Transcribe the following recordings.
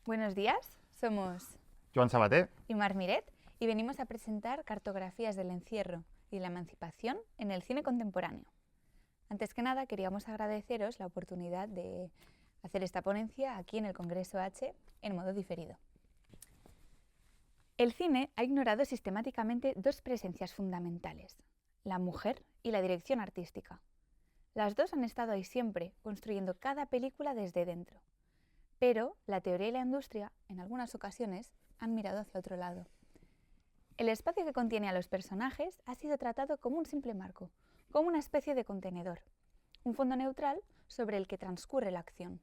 Buenos días, somos Joan Sabater. y Mar Miret y venimos a presentar cartografías del encierro y de la emancipación en el cine contemporáneo. Antes que nada, queríamos agradeceros la oportunidad de hacer esta ponencia aquí en el Congreso H en modo diferido. El cine ha ignorado sistemáticamente dos presencias fundamentales, la mujer y la dirección artística. Las dos han estado ahí siempre, construyendo cada película desde dentro. Pero la teoría y la industria, en algunas ocasiones, han mirado hacia otro lado. El espacio que contiene a los personajes ha sido tratado como un simple marco, como una especie de contenedor, un fondo neutral sobre el que transcurre la acción.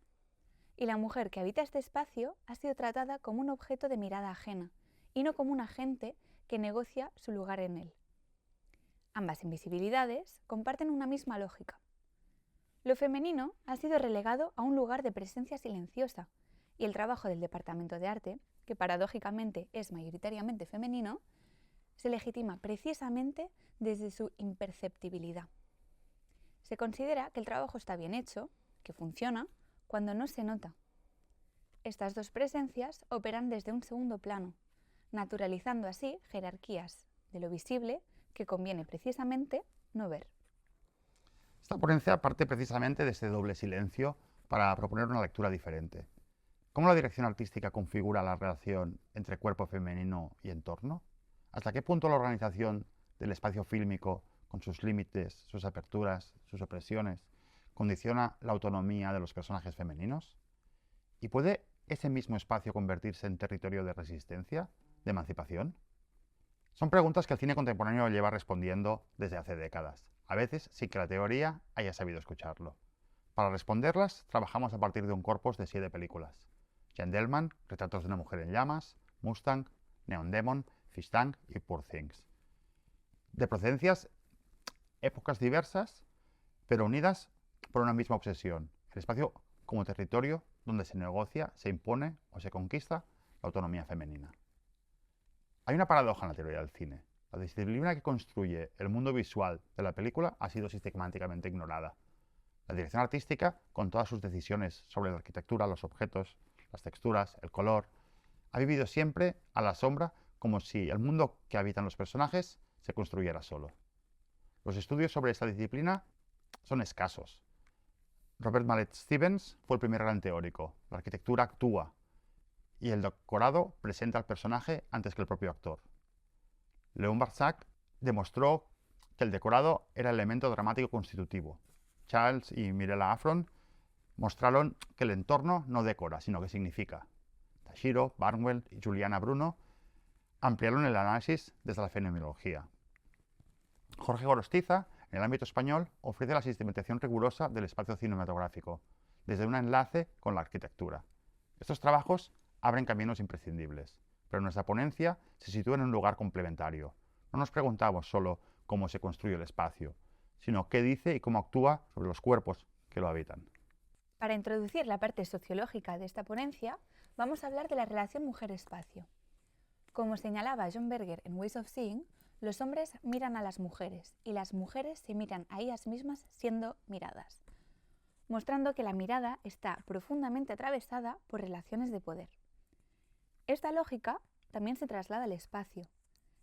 Y la mujer que habita este espacio ha sido tratada como un objeto de mirada ajena, y no como un agente que negocia su lugar en él. Ambas invisibilidades comparten una misma lógica. Lo femenino ha sido relegado a un lugar de presencia silenciosa, y el trabajo del Departamento de Arte, que paradójicamente es mayoritariamente femenino, se legitima precisamente desde su imperceptibilidad. Se considera que el trabajo está bien hecho, que funciona, cuando no se nota. Estas dos presencias operan desde un segundo plano, naturalizando así jerarquías de lo visible que conviene precisamente no ver. Esta ponencia parte precisamente de este doble silencio para proponer una lectura diferente. ¿Cómo la dirección artística configura la relación entre cuerpo femenino y entorno? ¿Hasta qué punto la organización del espacio fílmico, con sus límites, sus aperturas, sus opresiones, condiciona la autonomía de los personajes femeninos? ¿Y puede ese mismo espacio convertirse en territorio de resistencia, de emancipación? Son preguntas que el cine contemporáneo lleva respondiendo desde hace décadas, a veces sin que la teoría haya sabido escucharlo. Para responderlas, trabajamos a partir de un corpus de 7 películas. Gentleman, Retratos de una mujer en llamas, Mustang, Neon Demon, Fish Tank y Poor Things. De procedencias, épocas diversas, pero unidas por una misma obsesión, el espacio como territorio donde se negocia, se impone o se conquista la autonomía femenina. Hay una paradoja en la teoría del cine. La disciplina que construye el mundo visual de la película ha sido sistemáticamente ignorada. La dirección artística, con todas sus decisiones sobre la arquitectura, los objetos, las texturas, el color, ha vivido siempre a la sombra como si el mundo que habitan los personajes se construyera solo. Los estudios sobre esta disciplina son escasos. Robert Mallet Stevens fue el primer gran teórico. La arquitectura actúa y el decorado presenta al personaje antes que el propio actor. Leon Barsac demostró que el decorado era el elemento dramático constitutivo. Charles y Mirella Afron mostraron que el entorno no decora, sino que significa. Tashiro, Barnwell y Juliana Bruno ampliaron el análisis desde la fenomenología. Jorge Gorostiza, en el ámbito español, ofrece la sistematización rigurosa del espacio cinematográfico, desde un enlace con la arquitectura. Estos trabajos abren caminos imprescindibles, pero nuestra ponencia se sitúa en un lugar complementario. No nos preguntamos solo cómo se construye el espacio, sino qué dice y cómo actúa sobre los cuerpos que lo habitan. Para introducir la parte sociológica de esta ponencia, vamos a hablar de la relación mujer-espacio. Como señalaba John Berger en Ways of Seeing, los hombres miran a las mujeres y las mujeres se miran a ellas mismas siendo miradas, mostrando que la mirada está profundamente atravesada por relaciones de poder. Esta lógica también se traslada al espacio.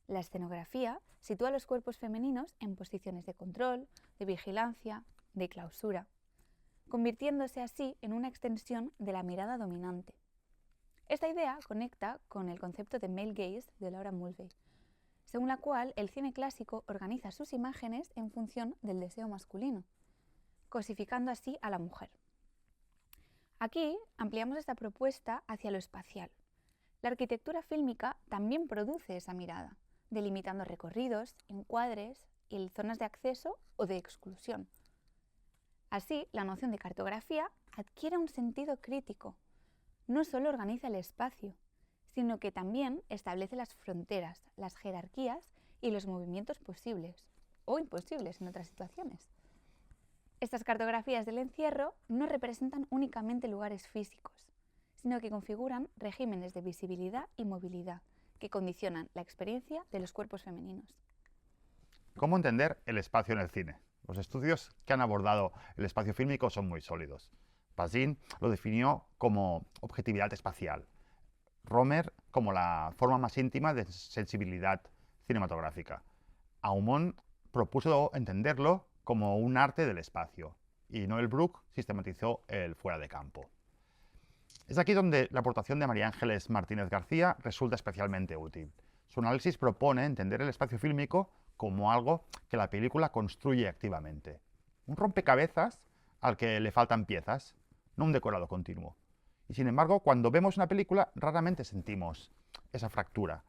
La escenografía sitúa a los cuerpos femeninos en posiciones de control, de vigilancia, de clausura, convirtiéndose así en una extensión de la mirada dominante. Esta idea conecta con el concepto de male gaze de Laura Mulvey, según la cual el cine clásico organiza sus imágenes en función del deseo masculino, cosificando así a la mujer. Aquí ampliamos esta propuesta hacia lo espacial. La arquitectura fílmica también produce esa mirada, delimitando recorridos, encuadres y zonas de acceso o de exclusión. Así, la noción de cartografía adquiere un sentido crítico. No solo organiza el espacio, sino que también establece las fronteras, las jerarquías y los movimientos posibles o imposibles en otras situaciones. Estas cartografías del encierro no representan únicamente lugares físicos, sino que configuran regímenes de visibilidad y movilidad que condicionan la experiencia de los cuerpos femeninos. ¿Cómo entender el espacio en el cine? Los estudios que han abordado el espacio fílmico son muy sólidos. Bazin lo definió como objetividad espacial. Romer como la forma más íntima de sensibilidad cinematográfica. Aumont propuso entenderlo como un arte del espacio y Noel Bruck sistematizó el fuera de campo. Es aquí donde la aportación de María Ángeles Martínez García resulta especialmente útil. Su análisis propone entender el espacio fílmico como algo que la película construye activamente. Un rompecabezas al que le faltan piezas, no un decorado continuo. Y sin embargo, cuando vemos una película, raramente sentimos esa fractura.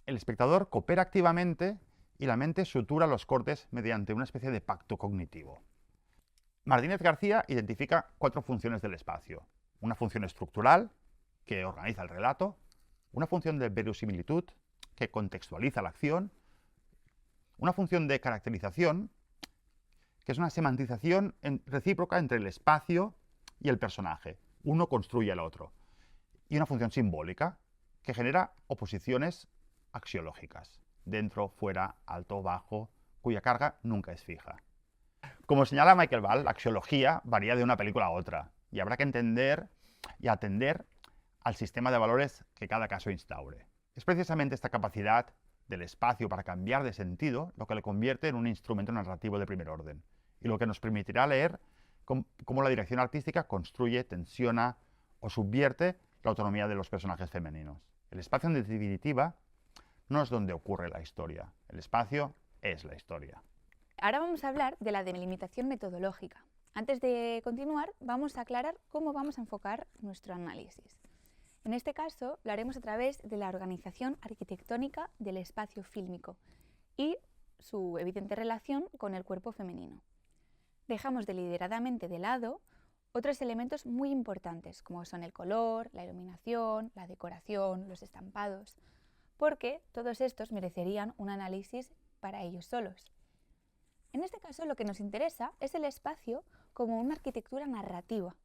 El espectador coopera activamente y la mente sutura los cortes mediante una especie de pacto cognitivo. Martínez García identifica 4 funciones del espacio. Una función estructural, que organiza el relato, una función de verosimilitud, que contextualiza la acción, una función de caracterización, que es una semantización recíproca entre el espacio y el personaje. Uno construye al otro. Y una función simbólica, que genera oposiciones axiológicas. Dentro, fuera, alto, bajo, cuya carga nunca es fija. Como señala Michael Ball, la axiología varía de una película a otra y habrá que entender y atender al sistema de valores que cada caso instaure. Es precisamente esta capacidad del espacio para cambiar de sentido lo que le convierte en un instrumento narrativo de primer orden y lo que nos permitirá leer cómo la dirección artística construye, tensiona o subvierte la autonomía de los personajes femeninos. El espacio, en definitiva, no es donde ocurre la historia. El espacio es la historia. Ahora vamos a hablar de la delimitación metodológica. Antes de continuar, vamos a aclarar cómo vamos a enfocar nuestro análisis. En este caso, lo haremos a través de la organización arquitectónica del espacio fílmico y su evidente relación con el cuerpo femenino. Dejamos deliberadamente de lado otros elementos muy importantes, como son el color, la iluminación, la decoración, los estampados, porque todos estos merecerían un análisis para ellos solos. En este caso, lo que nos interesa es el espacio como una arquitectura narrativa.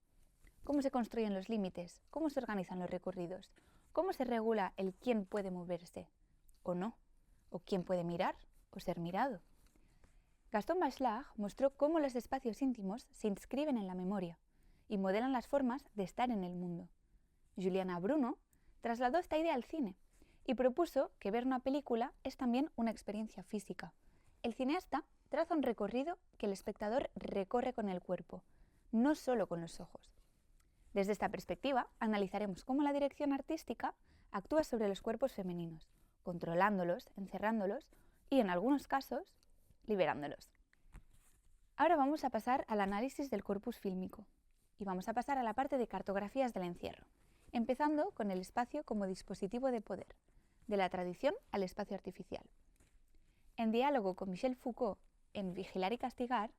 Cómo se construyen los límites, cómo se organizan los recorridos, cómo se regula el quién puede moverse o no, o quién puede mirar o ser mirado. Gaston Bachelard mostró cómo los espacios íntimos se inscriben en la memoria y modelan las formas de estar en el mundo. Juliana Bruno trasladó esta idea al cine y propuso que ver una película es también una experiencia física. El cineasta traza un recorrido que el espectador recorre con el cuerpo, no solo con los ojos. Desde esta perspectiva, analizaremos cómo la dirección artística actúa sobre los cuerpos femeninos, controlándolos, encerrándolos y, en algunos casos, liberándolos. Ahora vamos a pasar al análisis del corpus fílmico y vamos a pasar a la parte de cartografías del encierro, empezando con el espacio como dispositivo de poder, de la tradición al espacio artificial. En diálogo con Michel Foucault en Vigilar y Castigar,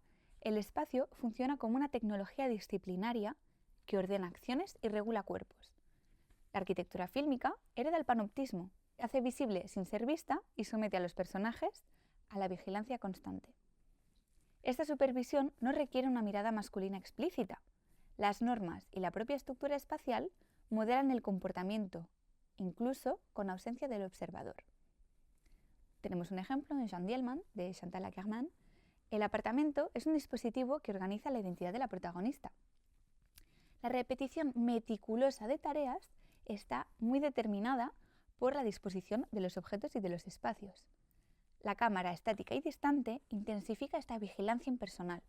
el espacio funciona como una tecnología disciplinaria que ordena acciones y regula cuerpos. La arquitectura fílmica hereda el panoptismo, hace visible sin ser vista y somete a los personajes a la vigilancia constante. Esta supervisión no requiere una mirada masculina explícita. Las normas y la propia estructura espacial modelan el comportamiento, incluso con ausencia del observador. Tenemos un ejemplo en Jean Dielman, de Chantal Akerman. El apartamento es un dispositivo que organiza la identidad de la protagonista. La repetición meticulosa de tareas está muy determinada por la disposición de los objetos y de los espacios. La cámara estática y distante intensifica esta vigilancia impersonal.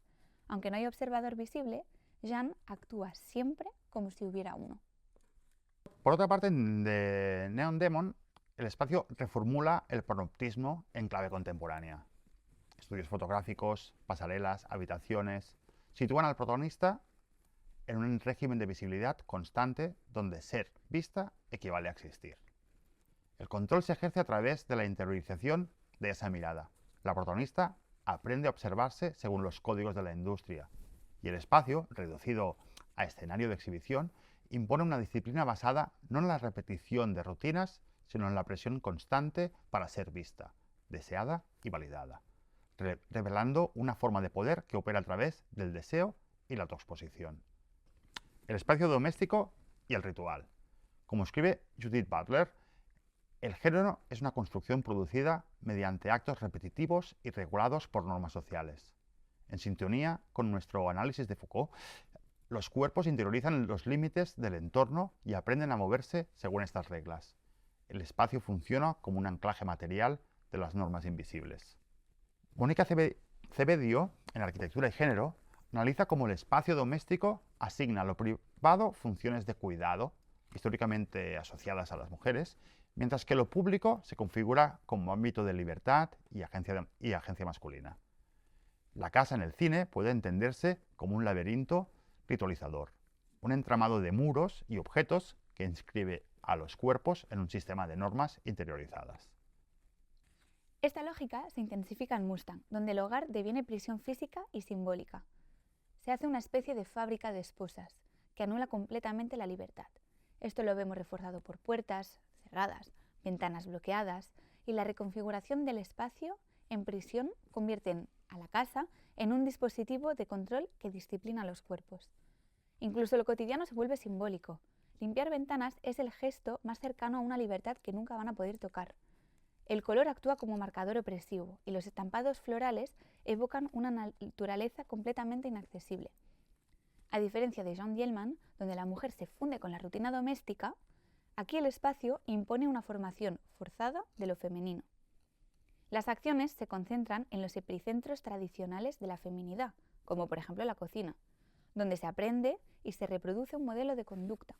Aunque no hay observador visible, Jean actúa siempre como si hubiera uno. Por otra parte, de Neon Demon, el espacio reformula el panoptismo en clave contemporánea. Estudios fotográficos, pasarelas, habitaciones, sitúan al protagonista en un régimen de visibilidad constante donde ser vista equivale a existir. El control se ejerce a través de la interiorización de esa mirada. La protagonista aprende a observarse según los códigos de la industria y el espacio, reducido a escenario de exhibición, impone una disciplina basada no en la repetición de rutinas, sino en la presión constante para ser vista, deseada y validada, revelando una forma de poder que opera a través del deseo y la autoexposición. El espacio doméstico y el ritual. Como escribe Judith Butler, el género es una construcción producida mediante actos repetitivos y regulados por normas sociales. En sintonía con nuestro análisis de Foucault, Los cuerpos interiorizan los límites del entorno y aprenden a moverse según estas reglas. El espacio funciona como un anclaje material de las normas invisibles. Mónica Cebedio, en Arquitectura y Género, analiza cómo el espacio doméstico asigna a lo privado funciones de cuidado, históricamente asociadas a las mujeres, mientras que lo público se configura como ámbito de libertad y agencia masculina. La casa en el cine puede entenderse como un laberinto ritualizador, un entramado de muros y objetos que inscribe a los cuerpos en un sistema de normas interiorizadas. Esta lógica se intensifica en Mustang, donde el hogar deviene prisión física y simbólica. Se hace una especie de fábrica de esposas, que anula completamente la libertad. Esto lo vemos reforzado por puertas cerradas, ventanas bloqueadas, y la reconfiguración del espacio en prisión convierte a la casa en un dispositivo de control que disciplina los cuerpos. Incluso lo cotidiano se vuelve simbólico. Limpiar ventanas es el gesto más cercano a una libertad que nunca van a poder tocar. El color actúa como marcador opresivo y los estampados florales evocan una naturaleza completamente inaccesible. A diferencia de Jean Dielman, donde la mujer se funde con la rutina doméstica, aquí el espacio impone una formación forzada de lo femenino. Las acciones se concentran en los epicentros tradicionales de la feminidad, como por ejemplo la cocina, donde se aprende y se reproduce un modelo de conducta.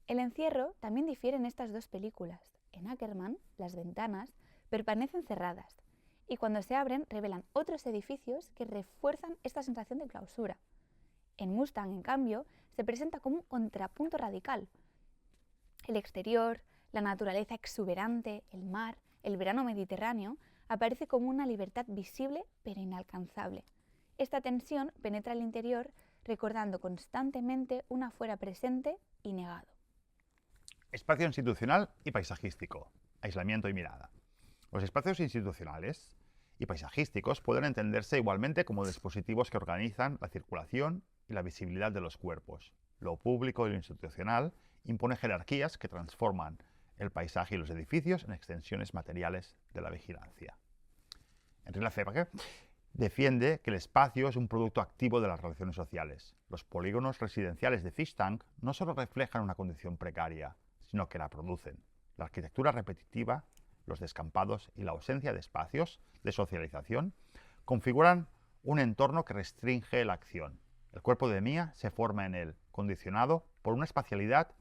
El encierro también difiere en estas dos películas. En Ackerman, las ventanas permanecen cerradas y cuando se abren revelan otros edificios que refuerzan esta sensación de clausura. En Mustang, en cambio, se presenta como un contrapunto radical. El exterior, la naturaleza exuberante, el mar, el verano mediterráneo, aparece como una libertad visible pero inalcanzable. Esta tensión penetra el interior recordando constantemente un afuera presente y negado. Espacio institucional y paisajístico, aislamiento y mirada. Los espacios institucionales y paisajísticos pueden entenderse igualmente como dispositivos que organizan la circulación y la visibilidad de los cuerpos. Lo público y lo institucional impone jerarquías que transforman el paisaje y los edificios en extensiones materiales de la vigilancia. Henri Lefebvre defiende que el espacio es un producto activo de las relaciones sociales. Los polígonos residenciales de Fish Tank no solo reflejan una condición precaria, sino que la producen. La arquitectura repetitiva, los descampados y la ausencia de espacios de socialización configuran un entorno que restringe la acción. El cuerpo de Mia se forma en él, condicionado por una espacialidad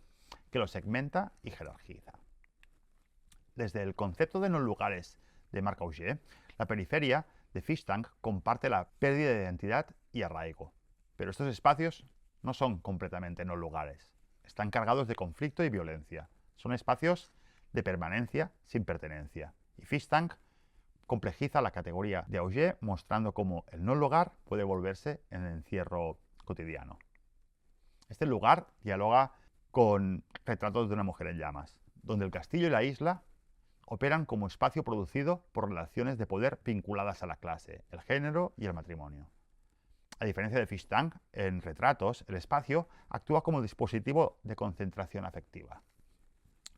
que lo segmenta y jerarquiza. Desde el concepto de no lugares de Marc Augé, la periferia de Fish Tank comparte la pérdida de identidad y arraigo. Pero estos espacios no son completamente no lugares. Están cargados de conflicto y violencia. Son espacios de permanencia sin pertenencia. Y Fish Tank complejiza la categoría de Augé, mostrando cómo el no lugar puede volverse en el encierro cotidiano. Este lugar dialoga con Retratos de una mujer en llamas, donde el castillo y la isla operan como espacio producido por relaciones de poder vinculadas a la clase, el género y el matrimonio. A diferencia de Fish Tank, en Retratos, el espacio actúa como dispositivo de concentración afectiva.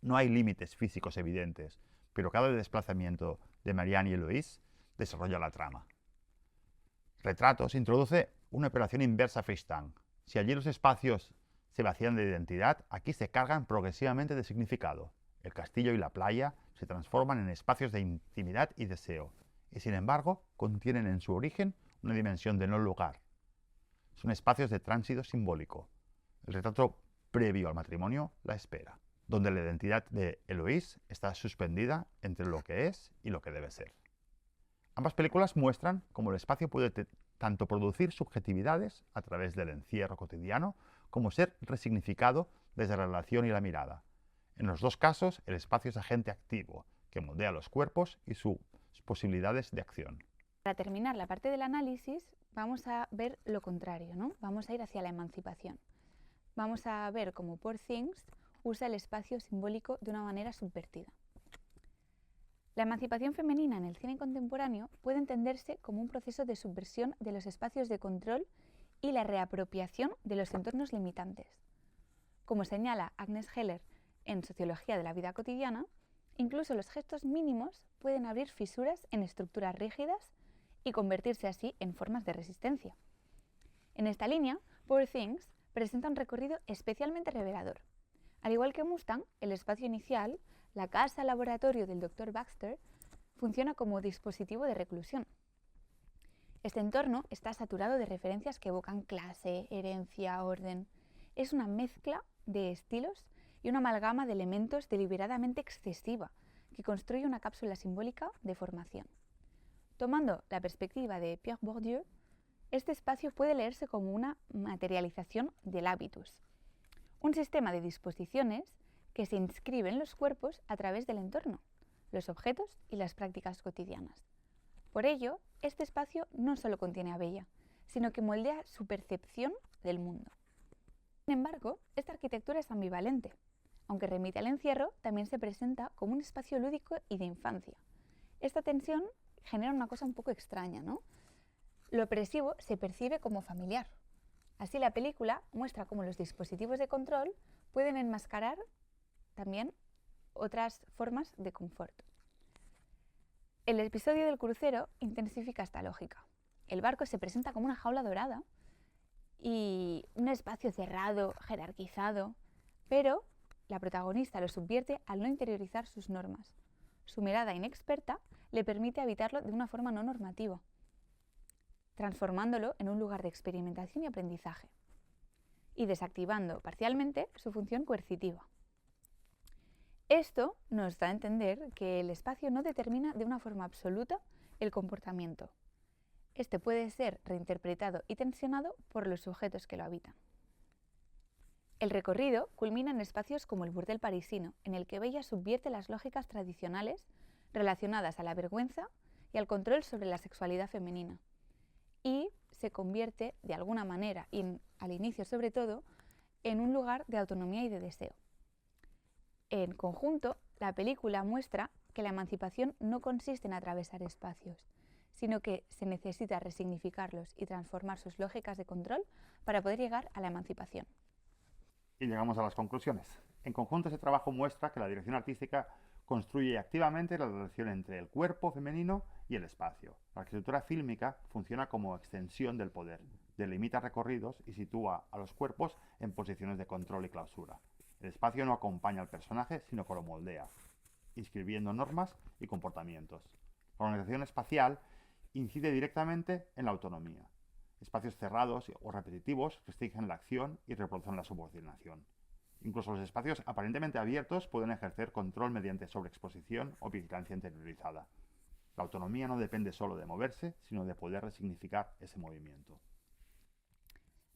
No hay límites físicos evidentes, pero cada desplazamiento de Marianne y Eloise desarrolla la trama. Retratos introduce una operación inversa a Fish Tank. Si allí los espacios se vacían de identidad, aquí se cargan progresivamente de significado. El castillo y la playa se transforman en espacios de intimidad y deseo, y sin embargo contienen en su origen una dimensión de no lugar. Son espacios de tránsito simbólico. El retrato previo al matrimonio, la espera, donde la identidad de Eloise está suspendida entre lo que es y lo que debe ser. Ambas películas muestran cómo el espacio puede tanto producir subjetividades a través del encierro cotidiano, como ser resignificado desde la relación y la mirada. En los dos casos, el espacio es agente activo, que moldea los cuerpos y sus posibilidades de acción. Para terminar la parte del análisis, vamos a ver lo contrario, ¿no? Vamos a ir hacia la emancipación. Vamos a ver cómo Poor Things usa el espacio simbólico de una manera subvertida. La emancipación femenina en el cine contemporáneo puede entenderse como un proceso de subversión de los espacios de control y la reapropiación de los entornos limitantes. Como señala Agnes Heller en Sociología de la vida cotidiana, incluso los gestos mínimos pueden abrir fisuras en estructuras rígidas y convertirse así en formas de resistencia. En esta línea, Poor Things presenta un recorrido especialmente revelador. Al igual que Mustang, el espacio inicial, la casa-laboratorio del Dr. Baxter, funciona como dispositivo de reclusión. Este entorno está saturado de referencias que evocan clase, herencia, orden. Es una mezcla de estilos y una amalgama de elementos deliberadamente excesiva que construye una cápsula simbólica de formación. Tomando la perspectiva de Pierre Bourdieu, este espacio puede leerse como una materialización del hábitus, un sistema de disposiciones que se inscribe en los cuerpos a través del entorno, los objetos y las prácticas cotidianas. Por ello, este espacio no solo contiene a Bella, sino que moldea su percepción del mundo. Sin embargo, esta arquitectura es ambivalente. Aunque remite al encierro, también se presenta como un espacio lúdico y de infancia. Esta tensión genera una cosa un poco extraña, ¿no? Lo opresivo se percibe como familiar. Así la película muestra cómo los dispositivos de control pueden enmascarar también otras formas de confort. El episodio del crucero intensifica esta lógica. El barco se presenta como una jaula dorada y un espacio cerrado, jerarquizado, pero la protagonista lo subvierte al no interiorizar sus normas. Su mirada inexperta le permite habitarlo de una forma no normativa, transformándolo en un lugar de experimentación y aprendizaje, y desactivando parcialmente su función coercitiva. Esto nos da a entender que el espacio no determina de una forma absoluta el comportamiento. Este puede ser reinterpretado y tensionado por los sujetos que lo habitan. El recorrido culmina en espacios como el burdel parisino, en el que Bella subvierte las lógicas tradicionales relacionadas a la vergüenza y al control sobre la sexualidad femenina, y se convierte de alguna manera, y al inicio sobre todo, en un lugar de autonomía y de deseo. En conjunto, la película muestra que la emancipación no consiste en atravesar espacios, sino que se necesita resignificarlos y transformar sus lógicas de control para poder llegar a la emancipación. Y llegamos a las conclusiones. En conjunto, ese trabajo muestra que la dirección artística construye activamente la relación entre el cuerpo femenino y el espacio. La arquitectura fílmica funciona como extensión del poder, delimita recorridos y sitúa a los cuerpos en posiciones de control y clausura. El espacio no acompaña al personaje, sino que lo moldea, inscribiendo normas y comportamientos. La organización espacial incide directamente en la autonomía. Espacios cerrados o repetitivos restringen la acción y reproducen la subordinación. Incluso los espacios aparentemente abiertos pueden ejercer control mediante sobreexposición o vigilancia interiorizada. La autonomía no depende solo de moverse, sino de poder resignificar ese movimiento.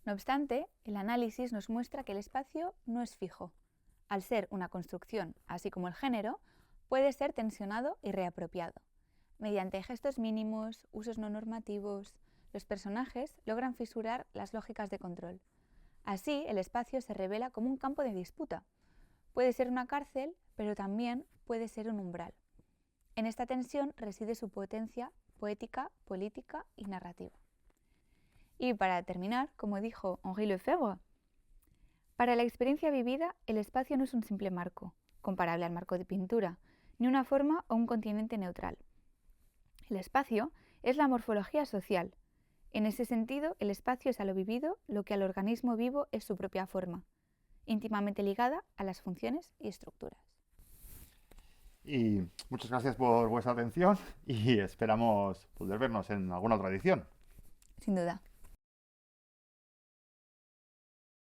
No obstante, el análisis nos muestra que el espacio no es fijo. Al ser una construcción, así como el género, puede ser tensionado y reapropiado. Mediante gestos mínimos, usos no normativos, los personajes logran fisurar las lógicas de control. Así, el espacio se revela como un campo de disputa. Puede ser una cárcel, pero también puede ser un umbral. En esta tensión reside su potencia poética, política y narrativa. Y para terminar, como dijo Henri Lefebvre, para la experiencia vivida, el espacio no es un simple marco, comparable al marco de pintura, ni una forma o un continente neutral. El espacio es la morfología social. En ese sentido, el espacio es a lo vivido lo que al organismo vivo es su propia forma, íntimamente ligada a las funciones y estructuras. Y muchas gracias por vuestra atención y esperamos poder vernos en alguna otra edición. Sin duda.